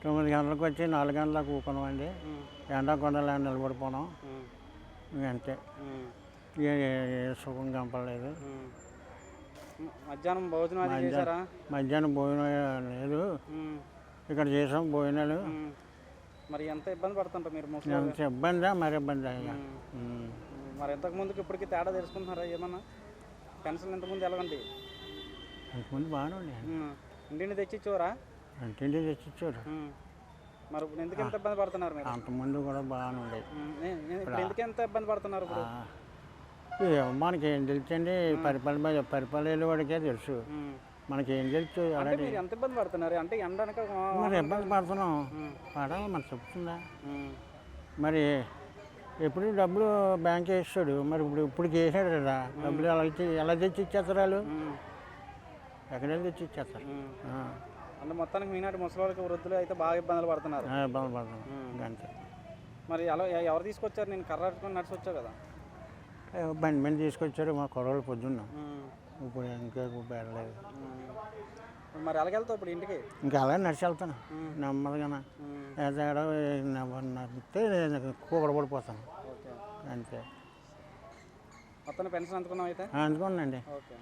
9 గంటలకు వచ్చి 4 గంటలకు కూకున్నామండి. ఎండా కొండలా నిలబడిపోవడం అంతే. ఏ సుఖం కనపడలేదు. మధ్యాహ్నం భోజనం అది చేశారా? మధ్యాహ్నం భోజనం లేదు, ఇక్కడ చేసాం భోజనాలు. మరి ఎంత ఇబ్బంది పడుతుంటారు మీరు? ఎంత ఇబ్బందా, మరి ఇబ్బంది. మరి ఇంతకు ముందుకి ఇప్పటికి తేడా తెలుసుకుంటున్నారా ఏమన్నా? పెన్షన్ ఇంతకుముందు ఎలాగండి? ఇంతకుముందు బాగానే ఉండేది. ఇంటిని తెచ్చిచ్చారా? ఇంటింటి తెచ్చిచ్చారు. మరి ఇప్పుడు ఎందుకు ఎంత ఇబ్బంది పడుతున్నారు మీరు? అంతకుముందు కూడా బాగానే ఉండేది. ఇప్పుడు ఎందుకు ఎంత ఇబ్బంది పడుతున్నారు ఇప్పుడు? మనకి ఏం తెలుసండి, పరిపాలన వాడికే తెలుసు. మనకి ఏం తెలుసు? మీరు ఎంత ఇబ్బంది పడుతున్నారు అంటే ఎండనక మరి ఇబ్బంది పడుతున్నాం. పడాలి మరి చెప్తుందా? మరి ఎప్పుడు డబ్బులు బ్యాంక్ వేస్తాడు, మరి ఇప్పుడు వేసాడు కదా డబ్బులు. ఎలా తెచ్చి ఇచ్చేస్తారు వాళ్ళు? ఎక్కడ తెచ్చి ఇచ్చేస్తారు? అంటే మొత్తానికి మీనాటి ముసలివాళ్ళకి వృద్ధులు అయితే బాగా ఇబ్బందులు పడుతున్నారు. ఇబ్బంది పడుతున్నాం అంతే. మరి అలా ఎవరు తీసుకొచ్చారు? నేను కర్ర కట్టుకొని నడిచి వచ్చావు కదా. బండి మీద తీసుకొచ్చారు మా కుర్రోళ్ళు పొద్దున్న. ఇప్పుడు ఇంకా వెళ్ళలేదు. మరి ఎలాగెళ్తావు ఇప్పుడు ఇంటికి? ఇంకా అలాగే నడిచి వెళ్తాను నెమ్మదిగా. నడితే కూకడపడిపోతాను అంతే. మొత్తం పెన్షన్ అందుకున్నావు అయితే? అందుకోనండి. ఓకే.